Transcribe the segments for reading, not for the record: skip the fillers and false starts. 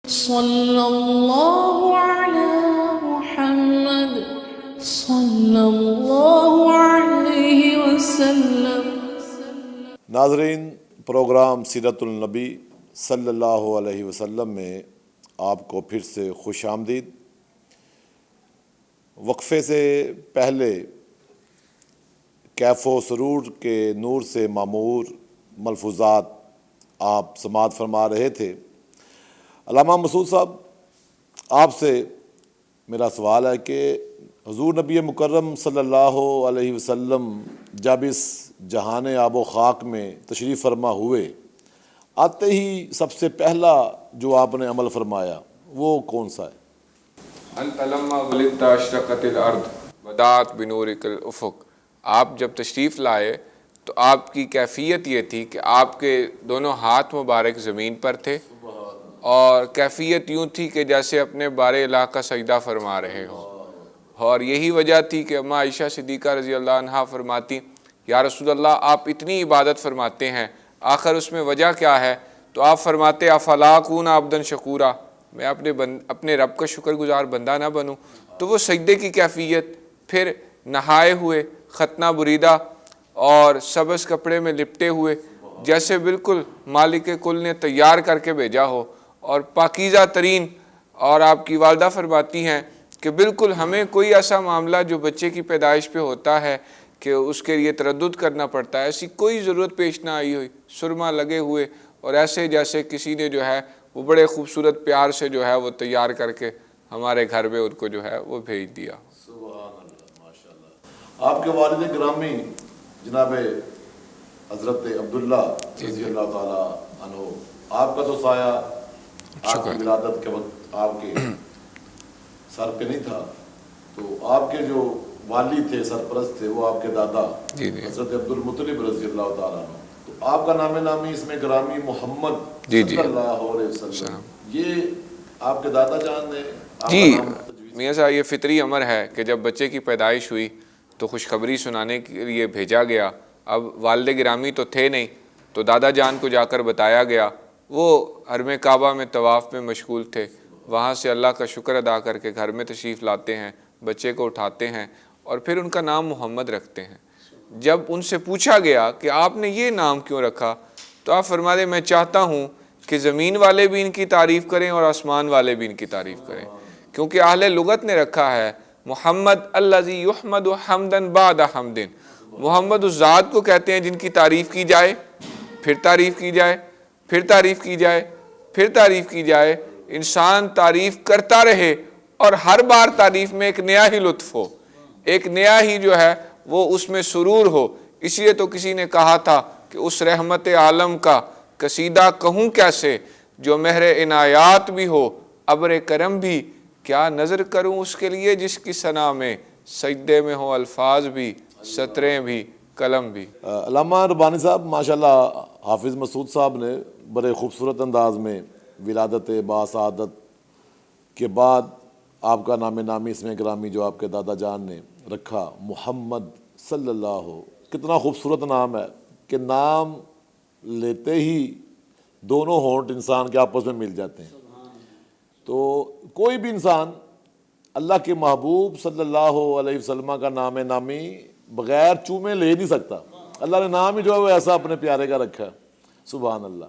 صلی اللہ علی محمد صلی اللہ علیہ وسلم۔ ناظرین، پروگرام سیرت النبی صلی اللہ علیہ وسلم میں آپ کو پھر سے خوش آمدید۔ وقفے سے پہلے کیف و سرور کے نور سے معمور ملفوظات آپ سماعت فرما رہے تھے۔ علامہ مسعود صاحب، آپ سے میرا سوال ہے کہ حضور نبی مکرم صلی اللہ علیہ وسلم جب اس جہان آب و خاک میں تشریف فرما ہوئے، آتے ہی سب سے پہلا جو آپ نے عمل فرمایا وہ کون سا ہے؟ انت لما ولدت اشرقت الارض بدات بنورک الافق۔ آپ جب تشریف لائے تو آپ کی کیفیت یہ تھی کہ آپ کے دونوں ہاتھ مبارک زمین پر تھے، اور کیفیت یوں تھی کہ جیسے اپنے بار الہ کا سجدہ فرما رہے ہوں۔ اور یہی وجہ تھی کہ اماں عائشہ صدیقہ رضی اللہ عنہا فرماتی، یا رسول اللہ، آپ اتنی عبادت فرماتے ہیں، آخر اس میں وجہ کیا ہے؟ تو آپ فرماتے، افلا اکون عبدا شکورا، میں اپنے رب کا شکر گزار بندہ نہ بنوں؟ تو وہ سجدے کی کیفیت، پھر نہائے ہوئے ختنہ بریدہ اور سبز کپڑے میں لپٹے ہوئے، جیسے بالکل مالک کل نے تیار کر کے بھیجا ہو، اور پاکیزہ ترین۔ اور آپ کی والدہ فرماتی ہیں کہ بالکل ہمیں کوئی ایسا معاملہ جو بچے کی پیدائش پہ ہوتا ہے کہ اس کے لیے تردد کرنا پڑتا ہے، ایسی کوئی ضرورت پیش نہ آئی ہوئی، سرما لگے ہوئے، اور ایسے جیسے کسی نے جو ہے وہ بڑے خوبصورت پیار سے جو ہے وہ تیار کر کے ہمارے گھر میں ان کو جو ہے وہ بھیج دیا۔ سبحان اللہ، ماشاءاللہ۔ آپ کے والد گرامی جناب حضرت عبداللہ رضی اللہ تعالیٰ عنہ، آپ کا تو سایہ آپ کی ولادت کے وقت آپ کے سر پہ نہیں تھا، تو آپ کے جو والد تھے، سرپرست تھے، وہ آپ کے دادا حضرت عبد المطلب رضی اللہ تعالیٰ عنہ۔ تو آپ کا نام نامی اس میں گرامی محمد صلی اللہ علیہ وسلم، یہ آپ کے دادا جان نے آپ کا نام تجویز؟ میاں صاحب، یہ فطری امر ہے کہ جب بچے کی پیدائش ہوئی تو خوشخبری سنانے کے لیے بھیجا گیا۔ اب والد گرامی تو تھے نہیں، تو دادا جان کو جا کر بتایا گیا۔ وہ حرم کعبہ میں طواف میں مشغول تھے، وہاں سے اللہ کا شکر ادا کر کے گھر میں تشریف لاتے ہیں، بچے کو اٹھاتے ہیں اور پھر ان کا نام محمد رکھتے ہیں۔ جب ان سے پوچھا گیا کہ آپ نے یہ نام کیوں رکھا، تو آپ فرما دے، میں چاہتا ہوں کہ زمین والے بھی ان کی تعریف کریں اور آسمان والے بھی ان کی تعریف کریں، کیونکہ اہل لغت نے رکھا ہے محمد الذی یحمد حمدا بعد حمد۔ محمد اس ذات کو کہتے ہیں جن کی تعریف کی جائے، پھر تعریف کی جائے، پھر تعریف کی جائے، پھر تعریف کی جائے۔ انسان تعریف کرتا رہے اور ہر بار تعریف میں ایک نیا ہی لطف ہو، ایک نیا ہی جو ہے وہ اس میں سرور ہو۔ اس لیے تو کسی نے کہا تھا کہ اس رحمت عالم کا قصیدہ کہوں کیسے، جو مہر عنایات بھی ہو ابر کرم بھی، کیا نظر کروں اس کے لیے جس کی ثنا میں سجدے میں ہو الفاظ بھی، سطریں بھی، قلم بھی۔ علامہ ربانی صاحب، ماشاءاللہ حافظ مسعود صاحب نے بڑے خوبصورت انداز میں ولادت باسعادت کے بعد آپ کا نام نامی اس میں گرامی جو آپ کے دادا جان نے رکھا محمد صلی اللہ، کتنا خوبصورت نام ہے کہ نام لیتے ہی دونوں ہونٹ انسان کے آپس میں مل جاتے ہیں۔ تو کوئی بھی انسان اللہ کے محبوب صلی اللہ علیہ وسلم کا نام نامی بغیر چومے لے نہیں سکتا۔ اللہ نے نام ہی جو ہے وہ ایسا اپنے پیارے کا رکھا ہے، سبحان اللہ۔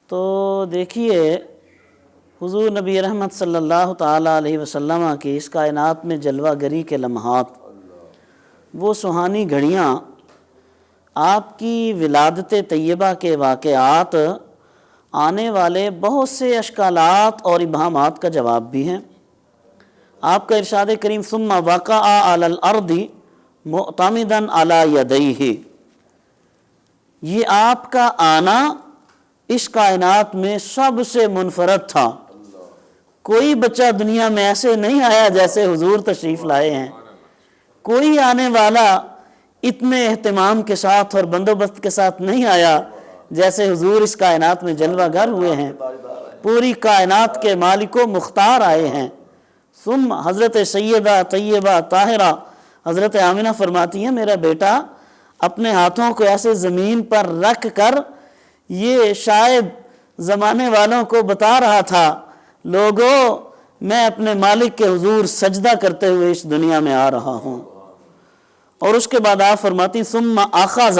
تو دیکھیے، حضور نبی رحمت صلی اللہ تعالیٰ علیہ وسلم کی اس کائنات میں جلوہ گری کے لمحات، وہ سہانی گھڑیاں، آپ کی ولادت طیبہ کے واقعات آنے والے بہت سے اشکالات اور ابہامات کا جواب بھی ہیں۔ آپ کا ارشاد کریم ثم وقع علی الارض معتمدا علی یدیہ، یہ آپ کا آنا اس کائنات میں سب سے منفرد تھا۔ کوئی بچہ دنیا میں ایسے نہیں آیا جیسے حضور تشریف لائے ہیں۔ کوئی آنے والا اتنے اہتمام کے ساتھ اور بندوبست کے ساتھ نہیں آیا جیسے حضور اس کائنات میں جلوہ گر ہوئے ہیں۔ پوری کائنات کے مالک و مختار آئے ہیں۔ ثم حضرت سیدہ طیبہ طاہرہ حضرت آمنہ فرماتی ہیں، میرا بیٹا اپنے ہاتھوں کو ایسے زمین پر رکھ کر یہ شاید زمانے والوں کو بتا رہا تھا لوگوں میں اپنے مالک کے حضور سجدہ کرتے ہوئے اس دنیا میں آ رہا ہوں۔ اور اس کے بعد آپ فرماتی ثم اخذ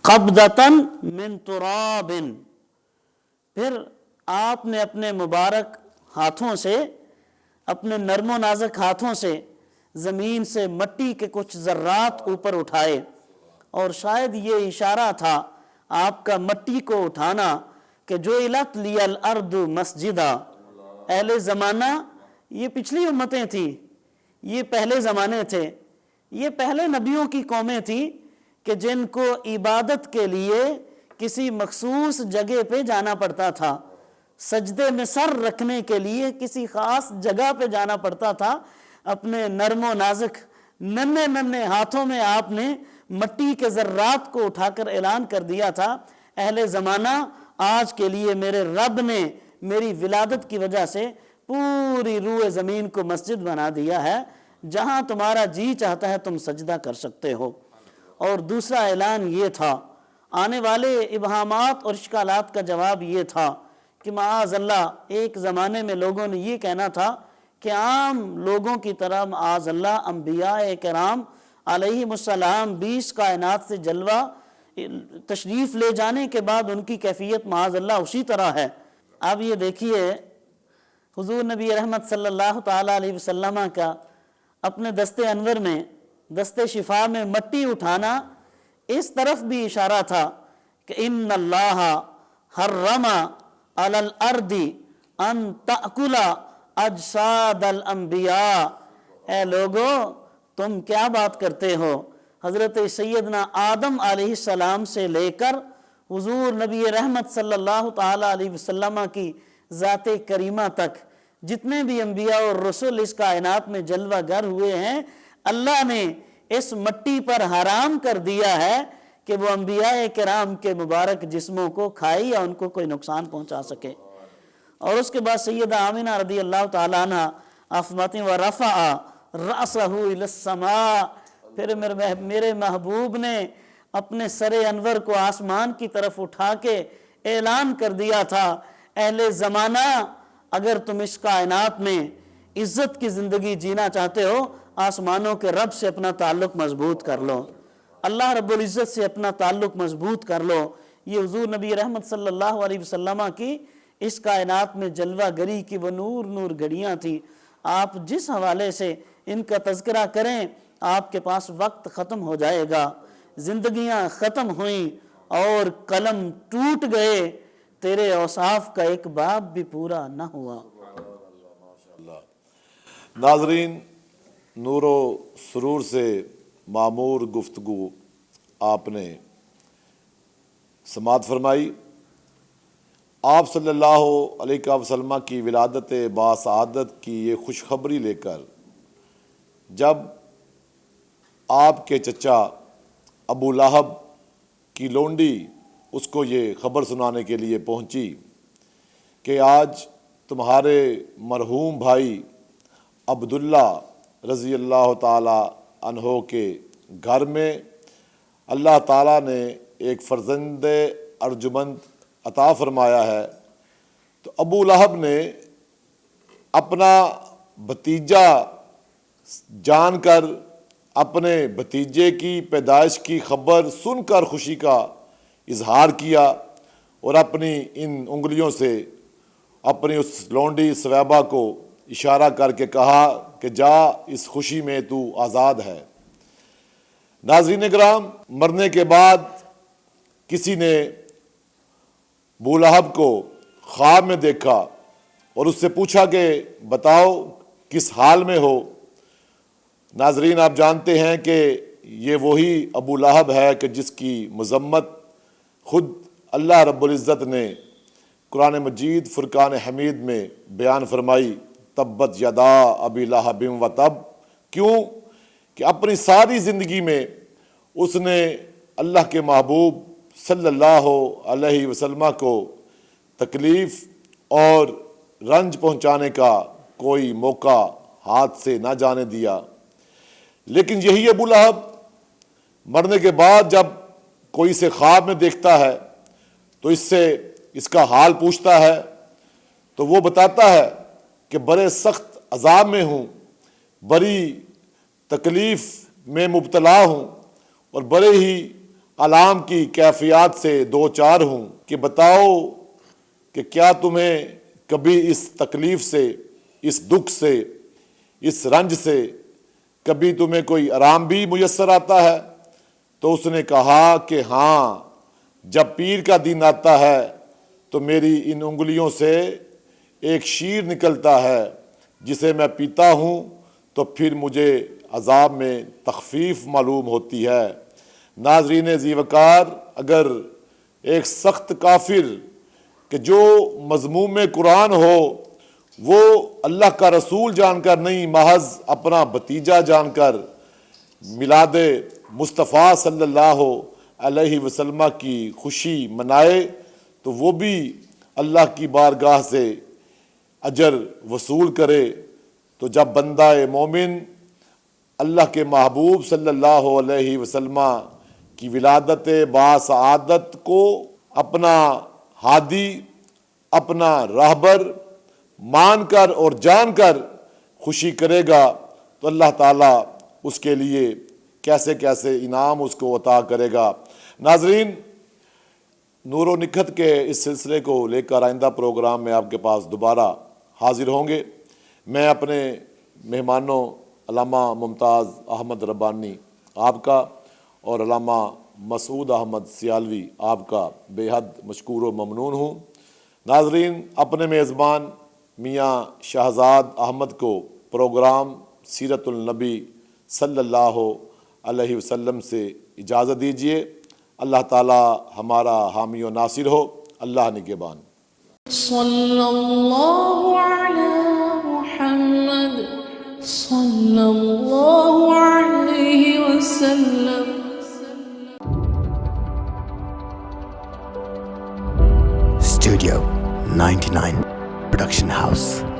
قبضۃ من تراب، پھر آپ نے اپنے مبارک ہاتھوں سے، اپنے نرم و نازک ہاتھوں سے زمین سے مٹی کے کچھ ذرات اوپر اٹھائے، اور شاید یہ اشارہ تھا آپ کا مٹی کو اٹھانا کہ جو الت لی الارض مسجدہ، اہل زمانہ یہ پچھلی امتیں تھیں، یہ پہلے زمانے تھے، یہ پہلے نبیوں کی قومیں تھیں کہ جن کو عبادت کے لیے کسی مخصوص جگہ پہ جانا پڑتا تھا، سجدے میں سر رکھنے کے لیے کسی خاص جگہ پہ جانا پڑتا تھا۔ اپنے نرم و نازک ننھے ننھے ہاتھوں میں آپ نے مٹی کے ذرات کو اٹھا کر اعلان کر دیا تھا، اہل زمانہ آج کے لیے میرے رب نے میری ولادت کی وجہ سے پوری روئے زمین کو مسجد بنا دیا ہے، جہاں تمہارا جی چاہتا ہے تم سجدہ کر سکتے ہو۔ اور دوسرا اعلان یہ تھا، آنے والے ابہامات اور اشکالات کا جواب یہ تھا کہ معاذ اللہ ایک زمانے میں لوگوں نے یہ کہنا تھا کہ عام لوگوں کی طرح معاذ اللہ انبیاء کرام علیہم السلام 20 کائنات سے جلوہ تشریف لے جانے کے بعد ان کی کیفیت معاذ اللہ اسی طرح ہے۔ اب یہ دیکھیے حضور نبی رحمت صلی اللہ تعالیٰ علیہ وسلم کا اپنے دست انور میں، دست شفا میں مٹی اٹھانا اس طرف بھی اشارہ تھا کہ ان اللہ حرم علی الارض ان تأکل اجساد الانبیاء، اے لوگوں تم کیا بات کرتے ہو، حضرت سیدنا آدم علیہ السلام سے لے کر حضور نبی رحمت صلی اللہ تعالیٰ علیہ وسلم کی ذات کریمہ تک جتنے بھی انبیاء اور رسول اس کائنات میں جلوہ گر ہوئے ہیں، اللہ نے اس مٹی پر حرام کر دیا ہے کہ وہ انبیاء کرام کے مبارک جسموں کو کھائے یا ان کو کوئی نقصان پہنچا سکے۔ اور اس کے بعد سیدہ آمینہ رضی اللہ تعالیٰ عنہ فرماتی ہیں وَرَفَعَ رَأْسَهُ إِلَى السَّمَاءِ، پھر میرے محبوب نے اپنے سر انور کو آسمان کی طرف اٹھا کے اعلان کر دیا تھا، اہل زمانہ اگر تم اس کائنات میں عزت کی زندگی جینا چاہتے ہو، آسمانوں کے رب سے اپنا تعلق مضبوط کر لو، اللہ رب العزت سے اپنا تعلق مضبوط کر لو۔ یہ حضور نبی رحمت صلی اللہ علیہ وسلم کی اس کائنات میں جلوہ گری کی وہ نور نور گھڑیاں تھیں۔ آپ جس حوالے سے ان کا تذکرہ کریں آپ کے پاس وقت ختم ہو جائے گا، زندگیاں ختم ہوئیں اور قلم ٹوٹ گئے، تیرے اوصاف کا ایک باب بھی پورا نہ ہوا۔ ناظرین، نور و سرور سے معمور گفتگو آپ نے سماعت فرمائی۔ آپ صلی اللہ علیہ وسلم کی ولادت باسعادت کی یہ خوشخبری لے کر جب آپ کے چچا ابو لہب کی لونڈی اس کو یہ خبر سنانے کے لیے پہنچی کہ آج تمہارے مرحوم بھائی عبداللہ رضی اللہ تعالی عنہ کے گھر میں اللہ تعالیٰ نے ایک فرزند ارجمند عطا فرمایا ہے، تو ابو لہب نے اپنا بھتیجا جان کر، اپنے بھتیجے کی پیدائش کی خبر سن کر خوشی کا اظہار کیا اور اپنی ان انگلیوں سے اپنی اس لونڈی سویبہ کو اشارہ کر کے کہا کہ جا اس خوشی میں تو آزاد ہے۔ ناظرین کرام، مرنے کے بعد کسی نے ابو لہب کو خواب میں دیکھا اور اس سے پوچھا کہ بتاؤ کس حال میں ہو۔ ناظرین، آپ جانتے ہیں کہ یہ وہی ابو لہب ہے کہ جس کی مذمت خود اللہ رب العزت نے قرآن مجید فرقان حمید میں بیان فرمائی، تبت یدا ابی لہب و تب۔ کیوں کہ اپنی ساری زندگی میں اس نے اللہ کے محبوب صلی اللہ علیہ وسلم کو تکلیف اور رنج پہنچانے کا کوئی موقع ہاتھ سے نہ جانے دیا۔ لیکن یہی ابو لہب مرنے کے بعد جب کوئی اسے خواب میں دیکھتا ہے تو اس سے اس کا حال پوچھتا ہے، تو وہ بتاتا ہے کہ بڑے سخت عذاب میں ہوں، بڑی تکلیف میں مبتلا ہوں اور بڑے ہی آلام کی کیفیات سے دو چار ہوں، کہ بتاؤ کہ کیا تمہیں کبھی اس تکلیف سے، اس دکھ سے، اس رنج سے کبھی تمہیں کوئی آرام بھی میسر آتا ہے؟ تو اس نے کہا کہ ہاں، جب پیر کا دن آتا ہے تو میری ان انگلیوں سے ایک شیر نکلتا ہے جسے میں پیتا ہوں تو پھر مجھے عذاب میں تخفیف معلوم ہوتی ہے۔ ناظرین ذی وقار، اگر ایک سخت کافر کہ جو مذموم قرآن ہو وہ اللہ کا رسول جان کر نہیں، محض اپنا بھتیجا جان کر میلاد مصطفیٰ صلی اللہ علیہ وسلم کی خوشی منائے تو وہ بھی اللہ کی بارگاہ سے اجر وصول کرے۔ تو جب بندہ مومن اللہ کے محبوب صلی اللہ علیہ وسلم کی ولادت باسعادت کو اپنا ہادی، اپنا راہبر مان کر اور جان کر خوشی کرے گا تو اللہ تعالیٰ اس کے لیے کیسے کیسے انعام اس کو عطا کرے گا۔ ناظرین، نور و نکھت کے اس سلسلے کو لے کر آئندہ پروگرام میں آپ کے پاس دوبارہ حاضر ہوں گے۔ میں اپنے مہمانوں علامہ ممتاز احمد ربانی آپ کا اور علامہ مسعود احمد سیالوی آپ کا بے حد مشکور و ممنون ہوں۔ ناظرین، اپنے میزبان میاں شہزاد احمد کو پروگرام سیرت النبی صلی اللہ علیہ وسلم سے اجازت دیجیے۔ اللہ تعالی ہمارا حامی و ناصر ہو۔ اللہ نگہبان۔ صلی اللہ علی محمد صلی اللہ علیہ وسلم۔ Studio 99 Production House.